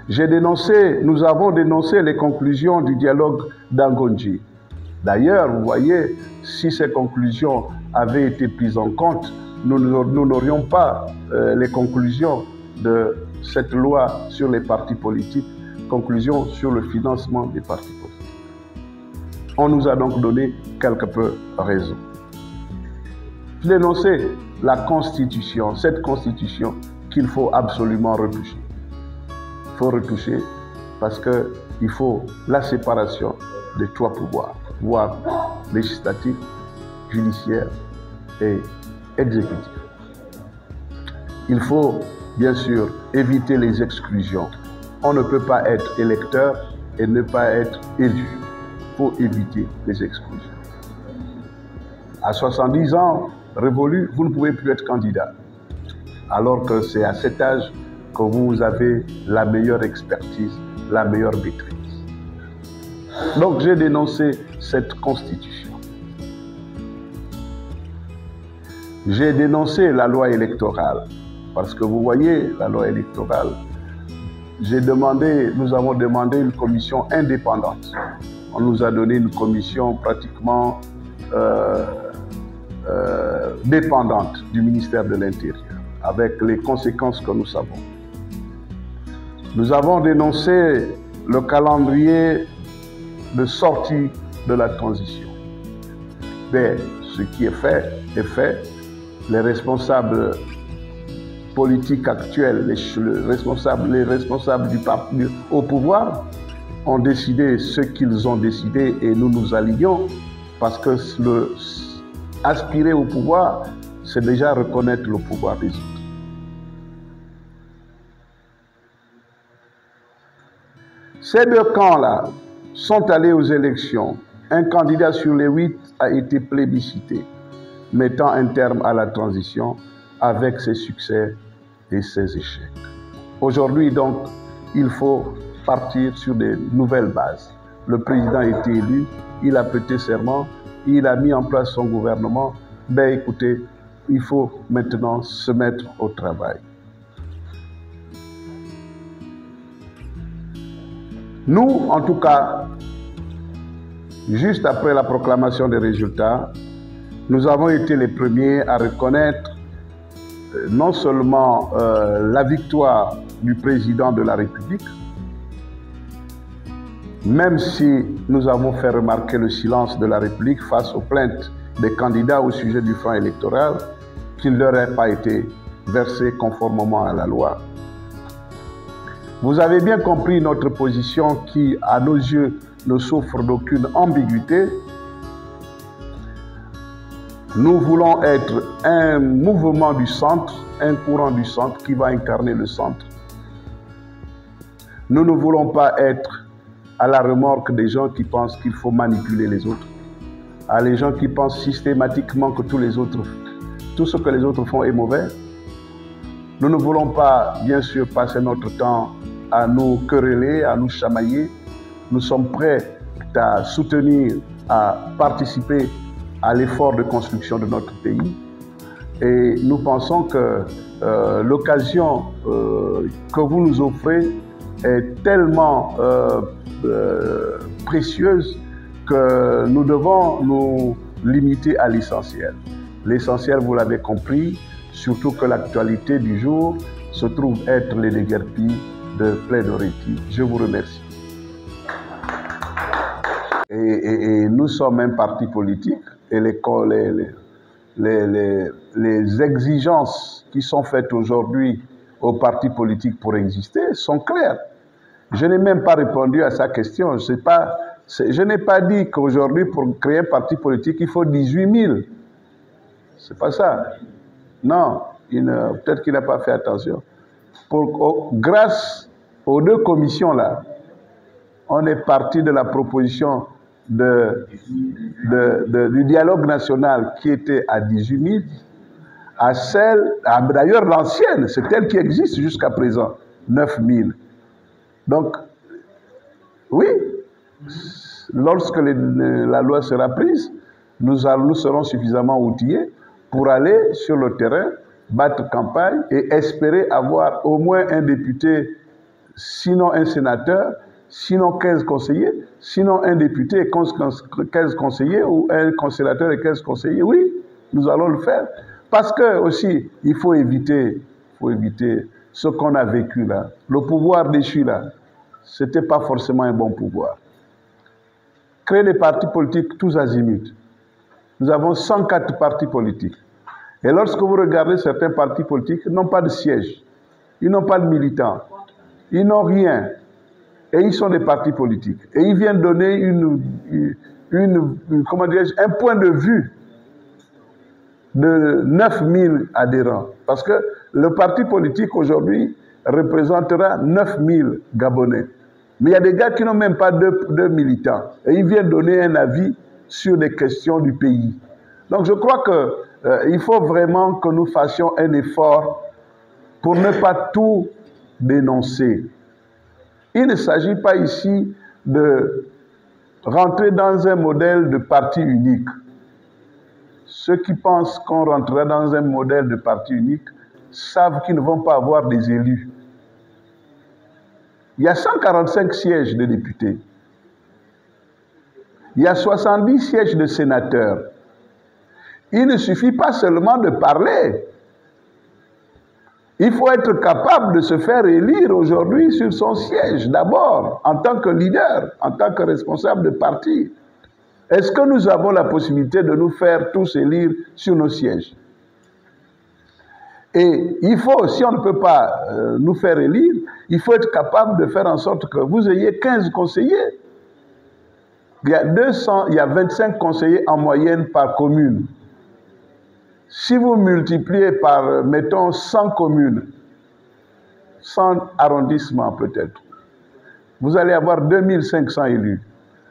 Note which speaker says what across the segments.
Speaker 1: Nous avons dénoncé les conclusions du dialogue d'Angonji. D'ailleurs, vous voyez, si ces conclusions avaient été prises en compte, nous n'aurions pas les conclusions de cette loi sur les partis politiques, conclusions sur le financement des partis politiques. On nous a donc donné quelque peu raison. Dénoncer la Constitution, cette Constitution qu'il faut absolument retoucher. Il faut retoucher parce qu'il faut la séparation des trois pouvoirs, pouvoir législatif, judiciaire et exécutif. Il faut bien sûr éviter les exclusions. On ne peut pas être électeur et ne pas être élu. Il faut éviter les exclusions. À 70 ans révolus, vous ne pouvez plus être candidat. Alors que c'est à cet âge que vous avez la meilleure expertise, la meilleure maîtrise. Donc j'ai dénoncé cette constitution. J'ai dénoncé la loi électorale, parce que vous voyez, la loi électorale, nous avons demandé une commission indépendante. On nous a donné une commission pratiquement dépendante du ministère de l'Intérieur, avec les conséquences que nous savons. Nous avons dénoncé le calendrier de sortie de la transition. Mais ce qui est fait est fait. Les responsables politiques actuels, les responsables du parti au pouvoir ont décidé ce qu'ils ont décidé et nous nous allions parce que aspirer au pouvoir, c'est déjà reconnaître le pouvoir des autres. Ces deux camps-là sont allés aux élections. Un candidat sur les 8 a été plébiscité, mettant un terme à la transition avec ses succès et ses échecs. Aujourd'hui, donc, il faut partir sur des nouvelles bases. Le président a été élu, il a prêté serment, il a mis en place son gouvernement. Ben écoutez, il faut maintenant se mettre au travail. Nous, en tout cas, juste après la proclamation des résultats, nous avons été les premiers à reconnaître non seulement la victoire du président de la République, même si nous avons fait remarquer le silence de la République face aux plaintes des candidats au sujet du franc électoral, qui ne leur a pas été versé conformément à la loi. Vous avez bien compris notre position qui, à nos yeux, ne souffre d'aucune ambiguïté. Nous voulons être un mouvement du centre, un courant du centre qui va incarner le centre. Nous ne voulons pas être à la remorque des gens qui pensent qu'il faut manipuler les autres, à les gens qui pensent systématiquement que tout ce que les autres font est mauvais. Nous ne voulons pas, bien sûr, passer notre temps à nous quereller, à nous chamailler. Nous sommes prêts à soutenir, à participer à l'effort de construction de notre pays. Et nous pensons que l'occasion que vous nous offrez est tellement précieuse que nous devons nous limiter à l'essentiel. L'essentiel, vous l'avez compris, surtout que l'actualité du jour se trouve être les déguerpis de Plaidoretti. Je vous remercie. Et nous sommes un parti politique et les exigences qui sont faites aujourd'hui aux partis politiques pour exister sont claires. Je n'ai même pas répondu à sa question. Je n'ai pas dit qu'aujourd'hui, pour créer un parti politique, il faut 18 000. C'est pas ça. Non, peut-être qu'il n'a pas fait attention. Grâce aux deux commissions-là, on est parti de la proposition du dialogue national qui était à 18 000 à celle, d'ailleurs l'ancienne, c'est elle qui existe jusqu'à présent, 9 000. Donc, oui, lorsque la loi sera prise, nous serons suffisamment outillés pour aller sur le terrain, battre campagne et espérer avoir au moins un député sinon un sénateur, sinon 15 conseillers, sinon un député et 15 conseillers, ou un sénateur et 15 conseillers. Oui, nous allons le faire. Parce que aussi, il faut éviter ce qu'on a vécu là. Le pouvoir déchu là, ce n'était pas forcément un bon pouvoir. Créer des partis politiques tous azimuts. Nous avons 104 partis politiques. Et lorsque vous regardez certains partis politiques, ils n'ont pas de siège, ils n'ont pas de militants, ils n'ont rien. Et ils sont des partis politiques. Et ils viennent donner comment dirais-je, un point de vue de 9000 adhérents. Parce que le parti politique aujourd'hui représentera 9000 Gabonais. Mais il y a des gars qui n'ont même pas de militants. Et ils viennent donner un avis sur les questions du pays. Donc je crois qu'il faut vraiment que nous fassions un effort pour ne pas tout dénoncer. Il ne s'agit pas ici de rentrer dans un modèle de parti unique. Ceux qui pensent qu'on rentrera dans un modèle de parti unique savent qu'ils ne vont pas avoir des élus. Il y a 145 sièges de députés. Il y a 70 sièges de sénateurs. Il ne suffit pas seulement de parler. Il faut être capable de se faire élire aujourd'hui sur son siège, d'abord, en tant que leader, en tant que responsable de parti. Est-ce que nous avons la possibilité de nous faire tous élire sur nos sièges? Et il faut, si on ne peut pas nous faire élire, il faut être capable de faire en sorte que vous ayez 15 conseillers. Il y a 25 conseillers en moyenne par commune. Si vous multipliez par, mettons, 100 communes, 100 arrondissements peut-être, vous allez avoir 2500 élus.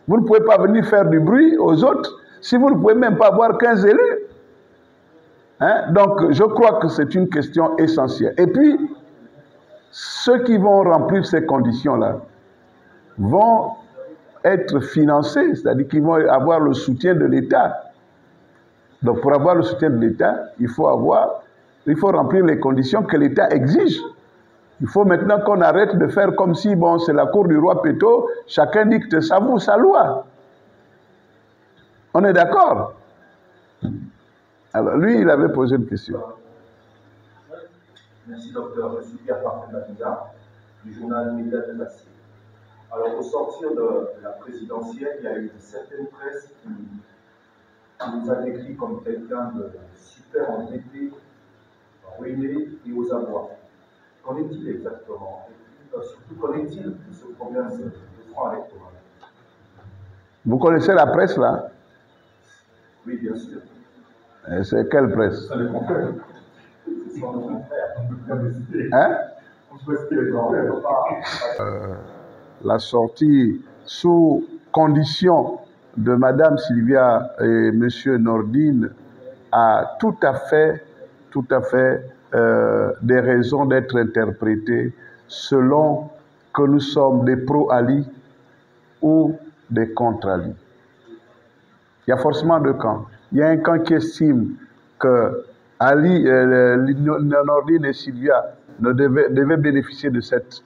Speaker 1: Vous ne pouvez pas venir faire du bruit aux autres si vous ne pouvez même pas avoir 15 élus. Hein? Donc, je crois que c'est une question essentielle. Et puis, ceux qui vont remplir ces conditions-là vont être financés, c'est-à-dire qu'ils vont avoir le soutien de l'État. Donc, pour avoir le soutien de l'État, il faut remplir les conditions que l'État exige. Il faut maintenant qu'on arrête de faire comme si, bon, c'est la cour du roi Péto, chacun dicte sa loi. On est d'accord? Alors, lui, il avait posé une question.
Speaker 2: Merci, docteur. Je suis Pierre Parfait-Madiga, du journal Média de l'Acier. Alors, au sortir de la présidentielle, il y a eu une certaine presse qui nous a décrit comme quelqu'un de super endetté, ruiné et aux abois. Qu'en est-il exactement? Et puis, surtout, qu'en est-il de ce problème de franc électoral?
Speaker 1: Vous connaissez la presse, là?
Speaker 2: Oui, bien sûr.
Speaker 1: C'est quelle presse?
Speaker 2: Ça les confère. C'est son confrère.
Speaker 1: Hein?
Speaker 2: On souhaite qu'il est
Speaker 1: La sortie sous condition de Madame Sylvia et Monsieur Nordine a tout à fait des raisons d'être interprétées selon que nous sommes des pro-Ali ou des contre-Ali. Il y a forcément deux camps. Il y a un camp qui estime que Ali, Nordine et Sylvia devaient bénéficier de cette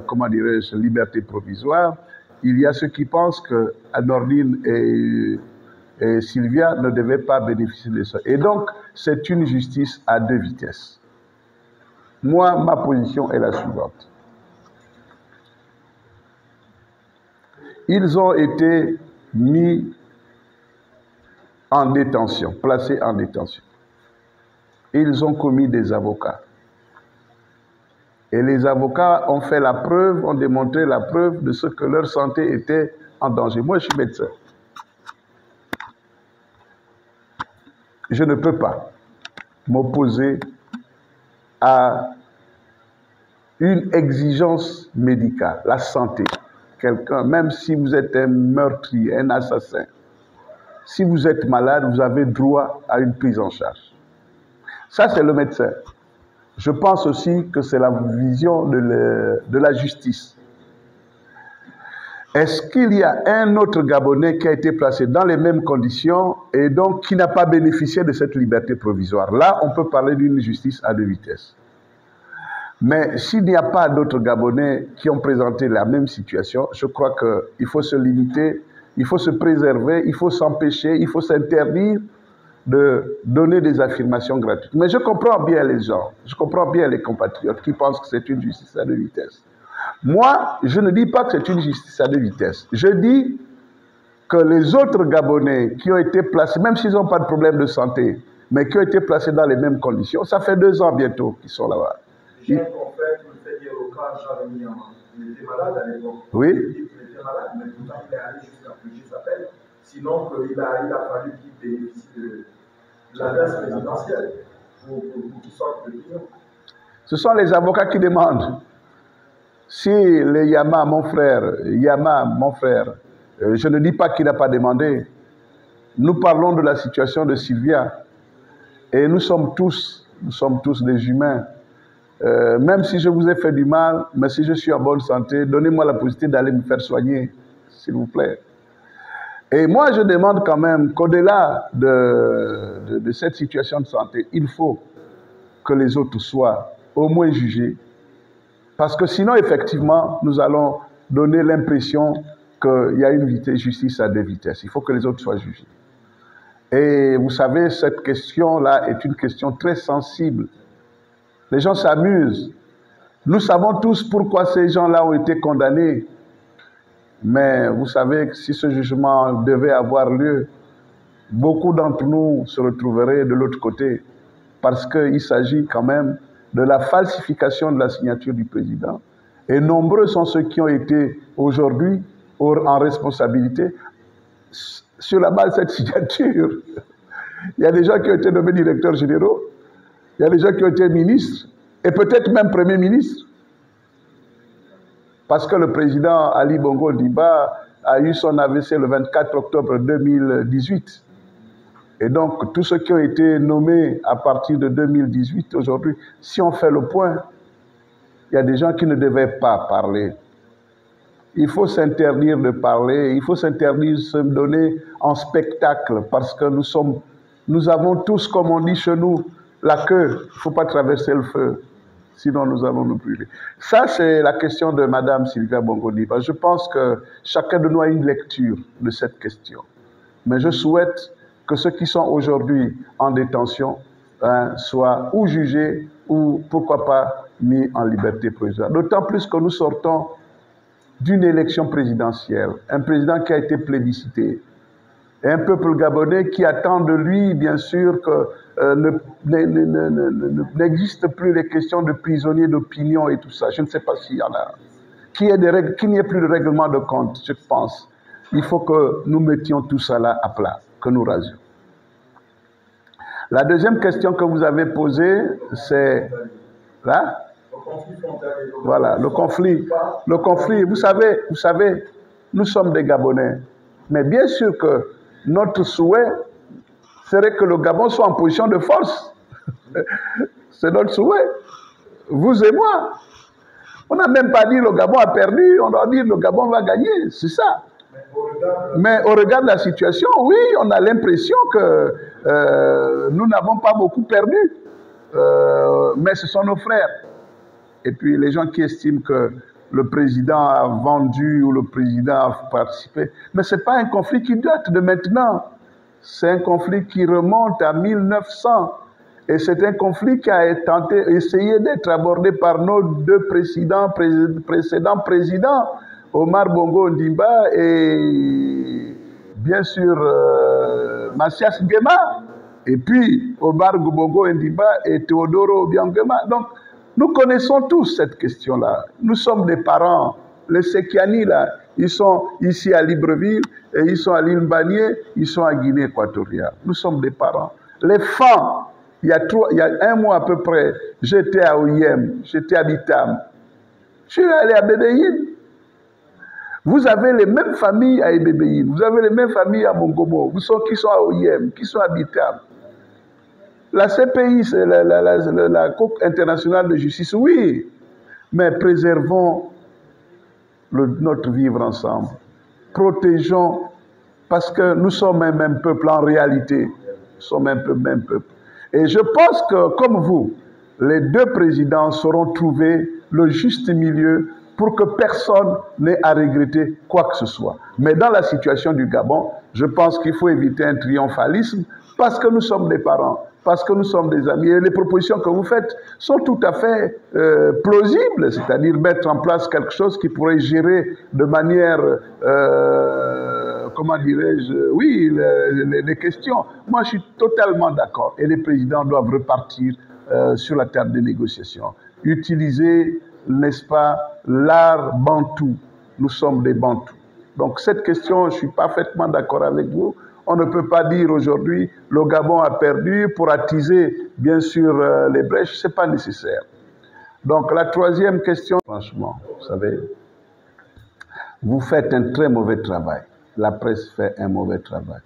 Speaker 1: comment dirais-je, liberté provisoire. Il y a ceux qui pensent que Nordine et Sylvia ne devaient pas bénéficier de ça. Et donc, c'est une justice à deux vitesses. Moi, ma position est la suivante. Ils ont été mis en détention, placés en détention. Ils ont commis des avocats. Et les avocats ont fait la preuve, ont démontré la preuve de ce que leur santé était en danger. Moi, je suis médecin. Je ne peux pas m'opposer à une exigence médicale, la santé. Quelqu'un, même si vous êtes un meurtrier, un assassin, si vous êtes malade, vous avez droit à une prise en charge. Ça, c'est le médecin. Je pense aussi que c'est la vision de la justice. Est-ce qu'il y a un autre Gabonais qui a été placé dans les mêmes conditions et donc qui n'a pas bénéficié de cette liberté provisoire? Là, on peut parler d'une justice à deux vitesses. Mais s'il n'y a pas d'autres Gabonais qui ont présenté la même situation, je crois qu'il faut se limiter, il faut se préserver, il faut s'empêcher, il faut s'interdire de donner des affirmations gratuites. Mais je comprends bien les gens, je comprends bien les compatriotes qui pensent que c'est une justice à deux vitesses. Moi, je ne dis pas que c'est une justice à deux vitesses. Je dis que les autres Gabonais qui ont été placés, même s'ils n'ont pas de problème de santé, mais qui ont été placés dans les mêmes conditions, ça fait 2 ans bientôt qu'ils sont là-bas.
Speaker 2: J'ai un confrère qui me fait dire au cas Jean-Rémy Yaman. Il était malade à l'époque.
Speaker 1: Oui.
Speaker 2: Il était malade, mais pourtant il est allé jusqu'à Fugir s'appelle. Sinon, il a fallu qu'il bénéficie de la grâce présidentielle pour qu'il sorte de prison.
Speaker 1: Ce sont les avocats qui demandent. Si les Yama, mon frère, je ne dis pas qu'il n'a pas demandé. Nous parlons de la situation de Sylvia. Et nous sommes tous des humains. Même si je vous ai fait du mal, mais si je suis en bonne santé, donnez-moi la possibilité d'aller me faire soigner, s'il vous plaît. Et moi, je demande quand même qu'au-delà de cette situation de santé, il faut que les autres soient au moins jugés. Parce que sinon, effectivement, nous allons donner l'impression qu'il y a une justice à deux vitesses. Il faut que les autres soient jugés. Et vous savez, cette question-là est une question très sensible. Les gens s'amusent. Nous savons tous pourquoi ces gens-là ont été condamnés. Mais vous savez que si ce jugement devait avoir lieu, beaucoup d'entre nous se retrouveraient de l'autre côté. Parce qu'il s'agit quand même de la falsification de la signature du président. Et nombreux sont ceux qui ont été aujourd'hui en responsabilité sur la base de cette signature. Il y a des gens qui ont été nommés directeurs généraux, il y a des gens qui ont été ministres, et peut-être même premiers ministres. Parce que le président Ali Bongo Ondimba a eu son AVC le 24 octobre 2018. Et donc, tous ceux qui ont été nommés à partir de 2018, aujourd'hui, si on fait le point, il y a des gens qui ne devaient pas parler. Il faut s'interdire de parler, il faut s'interdire de se donner en spectacle, parce que nous avons tous, comme on dit chez nous, la queue. Il ne faut pas traverser le feu, sinon nous allons nous brûler. Ça, c'est la question de Mme Sylvia Bongo Ondimba. Je pense que chacun de nous a une lecture de cette question. Mais je souhaite que ceux qui sont aujourd'hui en détention soient ou jugés ou, pourquoi pas, mis en liberté provisoire. D'autant plus que nous sortons d'une élection présidentielle, un président qui a été plébiscité, et un peuple gabonais qui attend de lui, bien sûr, que n'existe plus les questions de prisonniers d'opinion et tout ça. Je ne sais pas s'il y en a. Qu'il n'y ait plus de règlement de compte, je pense. Il faut que nous mettions tout ça là à plat, que nous rasions. La deuxième question que vous avez posée, c'est... Là, voilà, le conflit. Le conflit, vous savez, nous sommes des Gabonais. Mais bien sûr que notre souhait serait que le Gabon soit en position de force. C'est notre souhait. Vous et moi. On n'a même pas dit le Gabon a perdu, on doit dire le Gabon va gagner, c'est ça. Mais au regard de la situation, oui, on a l'impression que nous n'avons pas beaucoup perdu. Mais ce sont nos frères. Et puis les gens qui estiment que le président a vendu ou le président a participé. Mais ce n'est pas un conflit qui date de maintenant. C'est un conflit qui remonte à 1900. Et c'est un conflit qui a essayé d'être abordé par nos deux précédents présidents, Omar Bongo Ondimba et bien sûr Mathias Nguema. Et puis Omar Bongo Ondimba et Teodoro Obiang Nguema. Donc, nous connaissons tous cette question-là. Nous sommes des parents. Les Sekiani, là, ils sont ici à Libreville, et ils sont à l'île Mbanié, ils sont à Guinée équatoriale. Nous sommes des parents. Les femmes, il y a 1 mois à peu près, j'étais à Oyem, j'étais à Bitam. Je suis allé à Bébéine. Vous avez les mêmes familles à Bébéine, vous avez les mêmes familles à Mongomo, qui sont à Oyem, qui sont à Bitam. La CPI, c'est la Cour internationale de justice, oui, mais préservons notre vivre ensemble. Protégeons, parce que nous sommes un même peuple en réalité. Nous sommes un peu même peuple. Et je pense que, comme vous, les deux présidents sauront trouver le juste milieu pour que personne n'ait à regretter quoi que ce soit. Mais dans la situation du Gabon, je pense qu'il faut éviter un triomphalisme parce que nous sommes des parents, parce que nous sommes des amis. Et les propositions que vous faites sont tout à fait plausibles, c'est-à-dire mettre en place quelque chose qui pourrait gérer de manière, comment dirais-je, oui, les questions. Moi, je suis totalement d'accord. Et les présidents doivent repartir sur la table des négociations. Utiliser, n'est-ce pas, l'art bantou. Nous sommes des bantous. Donc cette question, je suis parfaitement d'accord avec vous. On ne peut pas dire aujourd'hui le Gabon a perdu pour attiser bien sûr les brèches, ce n'est pas nécessaire. Donc la troisième question, franchement, vous savez, vous faites un très mauvais travail. La presse fait un mauvais travail.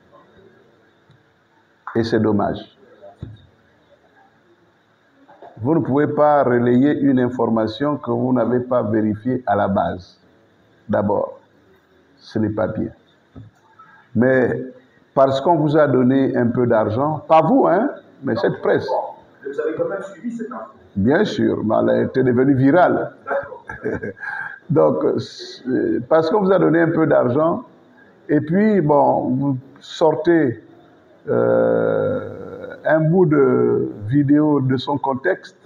Speaker 1: Et c'est dommage. Vous ne pouvez pas relayer une information que vous n'avez pas vérifiée à la base. D'abord, ce n'est pas bien. Mais parce qu'on vous a donné un peu d'argent, pas vous, hein, mais cette presse.
Speaker 2: Vous avez quand même suivi cette info.
Speaker 1: Bien sûr, mais elle était devenue virale. Donc, parce qu'on vous a donné un peu d'argent, et puis, bon, vous sortez un bout de vidéo de son contexte,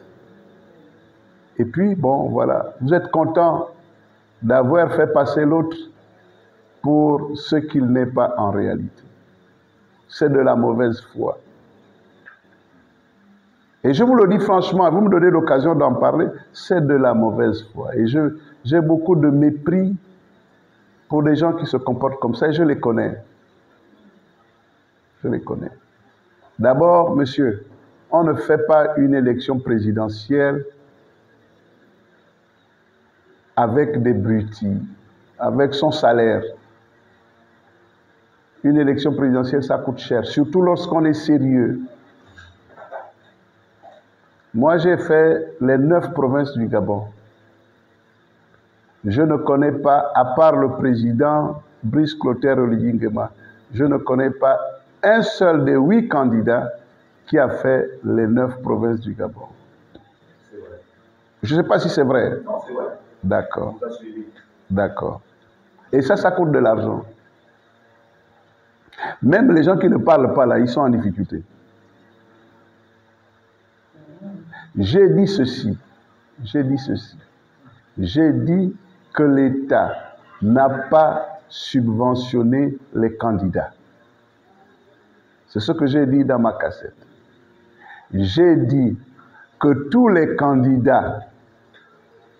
Speaker 1: et puis, bon, voilà, vous êtes content d'avoir fait passer l'autre pour ce qu'il n'est pas en réalité. C'est de la mauvaise foi. Et je vous le dis franchement, vous me donnez l'occasion d'en parler, c'est de la mauvaise foi. Et j'ai beaucoup de mépris pour des gens qui se comportent comme ça, et je les connais. Je les connais. D'abord, monsieur, on ne fait pas une élection présidentielle avec des broutilles, avec son salaire. Une élection présidentielle, ça coûte cher, surtout lorsqu'on est sérieux. Moi, j'ai fait les 9 provinces du Gabon. Je ne connais pas, à part le président Brice Clotaire Oligui Nguema, je ne connais pas un seul des 8 candidats qui a fait les 9 provinces du Gabon.
Speaker 2: C'est vrai.
Speaker 1: Je ne sais pas si c'est vrai.
Speaker 2: Non, c'est vrai.
Speaker 1: D'accord.
Speaker 2: On vous a suivi.
Speaker 1: D'accord. Et ça coûte de l'argent. Même les gens qui ne parlent pas là, ils sont en difficulté. J'ai dit ceci. J'ai dit que l'État n'a pas subventionné les candidats. C'est ce que j'ai dit dans ma cassette. J'ai dit que tous les candidats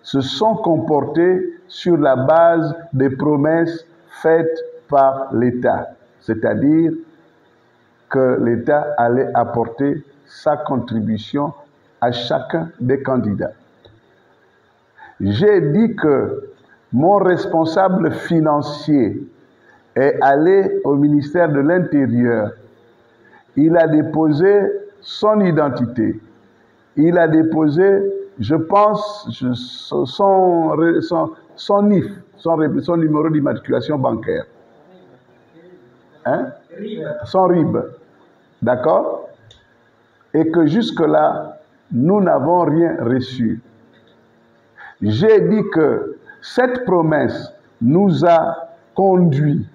Speaker 1: se sont comportés sur la base des promesses faites par l'État. C'est-à-dire que l'État allait apporter sa contribution à chacun des candidats. J'ai dit que mon responsable financier est allé au ministère de l'Intérieur. Il a déposé son identité. Il a déposé, je pense, son NIF, son numéro d'immatriculation bancaire. Hein? Son RIB. D'accord? Et que jusque-là, nous n'avons rien reçu. J'ai dit que cette promesse nous a conduit,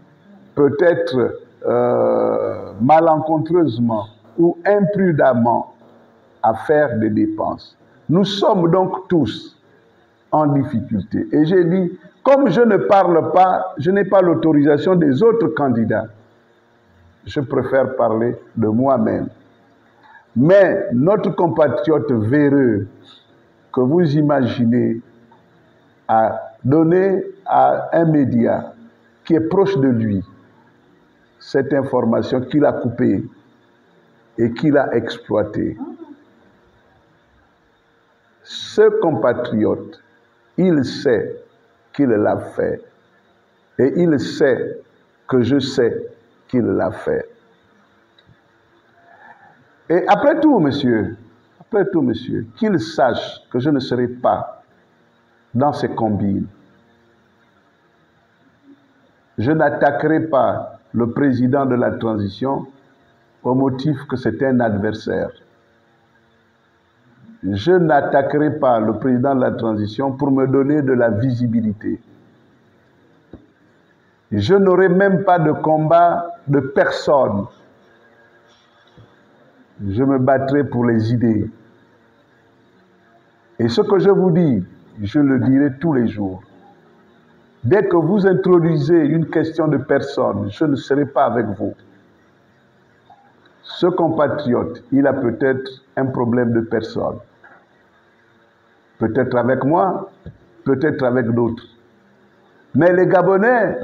Speaker 1: peut-être malencontreusement ou imprudemment, à faire des dépenses. Nous sommes donc tous en difficulté. Et j'ai dit, comme je ne parle pas, je n'ai pas l'autorisation des autres candidats, je préfère parler de moi-même. Mais notre compatriote véreux que vous imaginez a donné à un média qui est proche de lui cette information qu'il a coupée et qu'il a exploitée. Ce compatriote, il sait qu'il l'a fait et il sait que je sais qu'il l'a fait. Et après tout, monsieur, qu'il sache que je ne serai pas dans ces combines. Je n'attaquerai pas le président de la transition au motif que c'est un adversaire. je n'attaquerai pas le président de la transition pour me donner de la visibilité. Je n'aurai même pas de combat de personne. Je me battrai pour les idées. Et ce que je vous dis, je le dirai tous les jours. Dès que vous introduisez une question de personne, je ne serai pas avec vous. Ce compatriote, il a peut-être un problème de personne. Peut-être avec moi, peut-être avec d'autres. Mais les Gabonais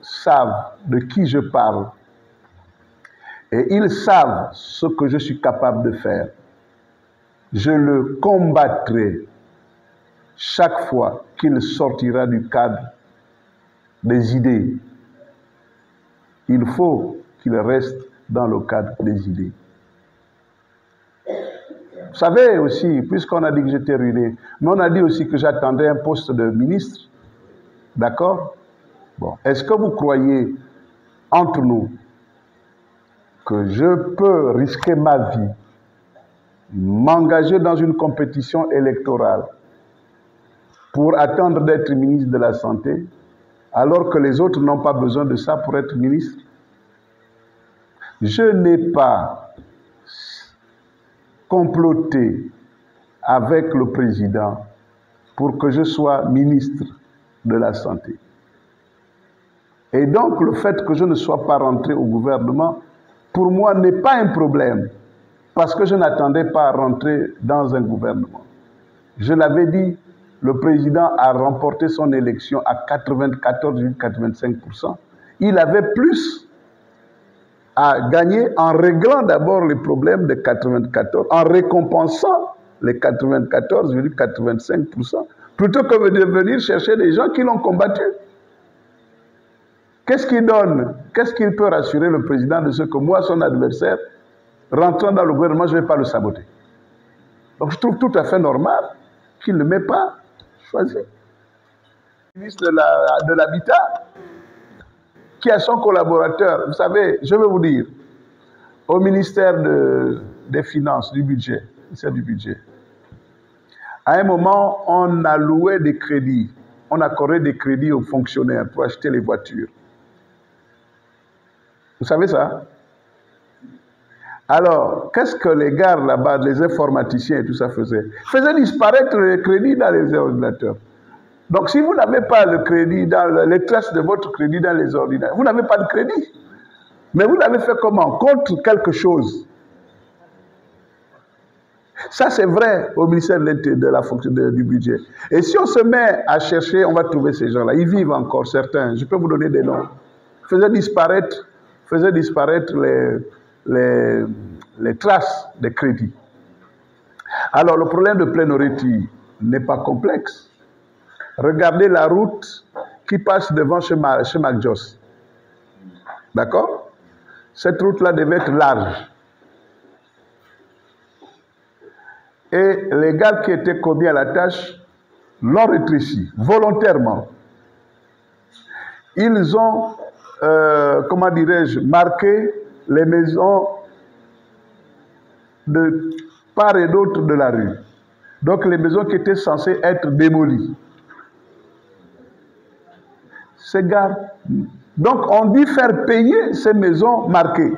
Speaker 1: savent de qui je parle. Et ils savent ce que je suis capable de faire. Je le combattrai chaque fois qu'il sortira du cadre des idées. Il faut qu'il reste dans le cadre des idées. Vous savez aussi, puisqu'on a dit que j'étais ruiné, mais on a dit aussi que j'attendais un poste de ministre. D'accord? Bon. Est-ce que vous croyez, entre nous, que je peux risquer ma vie, m'engager dans une compétition électorale pour attendre d'être ministre de la Santé, alors que les autres n'ont pas besoin de ça pour être ministre? Je n'ai pas comploté avec le président pour que je sois ministre de la Santé. Et donc, le fait que je ne sois pas rentré au gouvernement, pour moi, n'est pas un problème, parce que je n'attendais pas à rentrer dans un gouvernement. Je l'avais dit, le président a remporté son élection à 94,85%. Il avait plus à gagner en réglant d'abord les problèmes de 94, en récompensant les 94,85%, plutôt que de venir chercher des gens qui l'ont combattu. Qu'est-ce qu'il donne? Qu'est-ce qu'il peut rassurer le président de ce que moi, son adversaire, rentrant dans le gouvernement, je ne vais pas le saboter? Donc je trouve tout à fait normal qu'il ne m'ait pas choisi. Le ministre de l'Habitat, qui a son collaborateur, vous savez, je vais vous dire, au ministère des Finances, du budget, à un moment, on a loué des crédits, on accordait des crédits aux fonctionnaires pour acheter les voitures. Vous savez ça? Alors, qu'est-ce que les gars là-bas, les informaticiens et tout ça faisaient? Faisaient disparaître les crédits dans les ordinateurs. Donc, si vous n'avez pas le crédit, dans les traces de votre crédit dans les ordinateurs, vous n'avez pas de crédit. Mais vous l'avez fait comment? Contre quelque chose. Ça, c'est vrai au ministère de la fonction du budget. Et si on se met à chercher, on va trouver ces gens-là. Ils vivent encore, certains. Je peux vous donner des noms. Faisaient disparaître les traces de crédit. Alors, le problème de Plein-Oreti n'est pas complexe. Regardez la route qui passe devant chez McJoss. D'accord? Cette route-là devait être large. Et les gars qui étaient commis à la tâche l'ont rétréci, volontairement. Ils ont, comment dirais-je, marqué les maisons de part et d'autre de la rue. Donc les maisons qui étaient censées être démolies. Ces gars, donc on dit faire payer ces maisons marquées,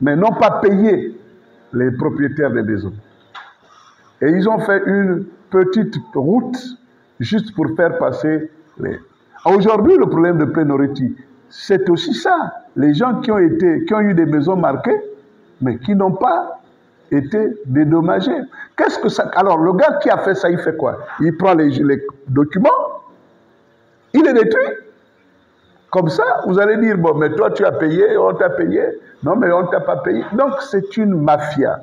Speaker 1: mais non pas payer les propriétaires des maisons. Et ils ont fait une petite route juste pour faire passer les... Aujourd'hui, le problème de Plein-Oreti, c'est aussi ça. Les gens qui ont eu des maisons marquées, mais qui n'ont pas été dédommagés. Qu'est-ce que ça... Alors, le gars qui a fait ça, il fait quoi? Il prend les documents, il les détruit. Comme ça, vous allez dire, bon, mais toi, tu as payé, on t'a payé. Non, mais on ne t'a pas payé. Donc, c'est une mafia.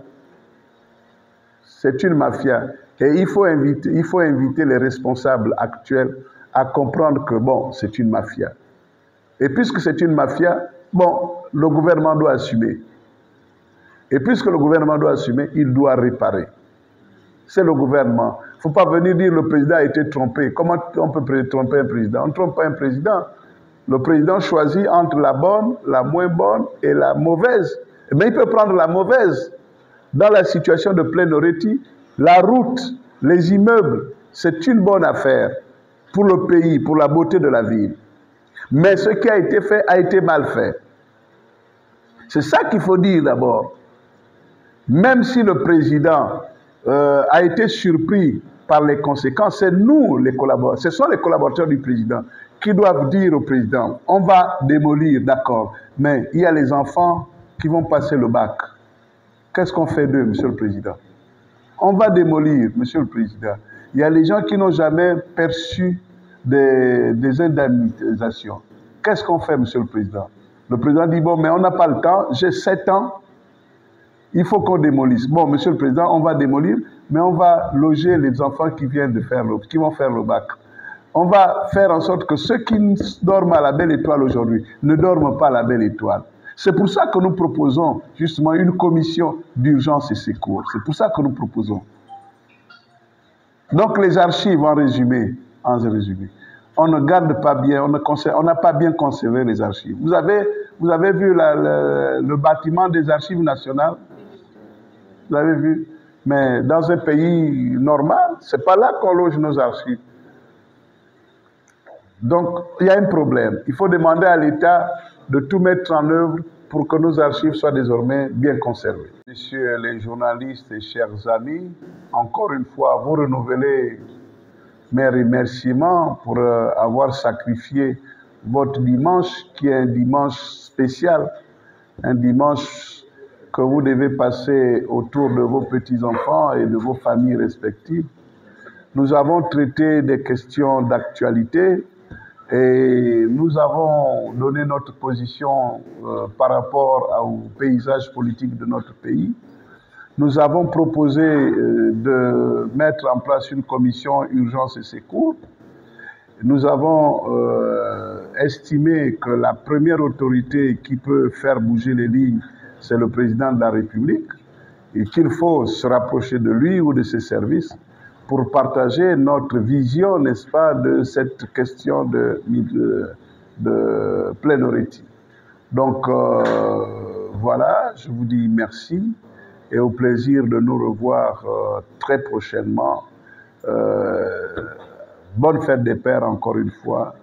Speaker 1: C'est une mafia. Et il faut inviter les responsables actuels à comprendre que, bon, c'est une mafia. Et puisque c'est une mafia, bon, le gouvernement doit assumer. Et puisque le gouvernement doit assumer, il doit réparer. C'est le gouvernement. Il ne faut pas venir dire le président a été trompé. Comment on peut tromper un président? On ne trompe pas un président. Le président choisit entre la bonne, la moins bonne et la mauvaise. Mais il peut prendre la mauvaise. Dans la situation de Plein-Oreti, La route, les immeubles, c'est une bonne affaire pour le pays, pour la beauté de la ville. Mais ce qui a été fait a été mal fait. C'est ça qu'il faut dire d'abord. Même si le président a été surpris par les conséquences, c'est nous les collaborateurs, ce sont les collaborateurs du président qui doivent dire au président, on va démolir, d'accord, mais il y a les enfants qui vont passer le bac. Qu'est-ce qu'on fait d'eux, monsieur le président? On va démolir, monsieur le président. Il y a les gens qui n'ont jamais perçu des indemnisations. Qu'est-ce qu'on fait, monsieur le président? Le président dit, bon, mais on n'a pas le temps, j'ai 7 ans, il faut qu'on démolisse. Bon, monsieur le président, on va démolir, mais on va loger les enfants qui vont faire le bac. On va faire en sorte que ceux qui dorment à la Belle Étoile aujourd'hui ne dorment pas à la Belle Étoile. C'est pour ça que nous proposons justement une commission d'urgence et secours. C'est pour ça que nous proposons. Donc les archives, en résumé, on ne garde pas bien, on n'a pas bien conservé les archives. Vous avez vu le bâtiment des archives nationales? Vous avez vu? Mais dans un pays normal, ce n'est pas là qu'on loge nos archives. Donc, il y a un problème. Il faut demander à l'État de tout mettre en œuvre pour que nos archives soient désormais bien conservées. Messieurs les journalistes et chers amis, encore une fois, vous renouvelez mes remerciements pour avoir sacrifié votre dimanche, qui est un dimanche spécial, un dimanche que vous devez passer autour de vos petits-enfants et de vos familles respectives. Nous avons traité des questions d'actualité et nous avons donné notre position par rapport au paysage politique de notre pays. Nous avons proposé de mettre en place une commission urgence et secours. Nous avons estimé que la première autorité qui peut faire bouger les lignes, c'est le président de la République, et qu'il faut se rapprocher de lui ou de ses services pour partager notre vision, n'est-ce pas, de cette question de plénorité. Donc, voilà, je vous dis merci et au plaisir de nous revoir très prochainement. Bonne fête des pères encore une fois.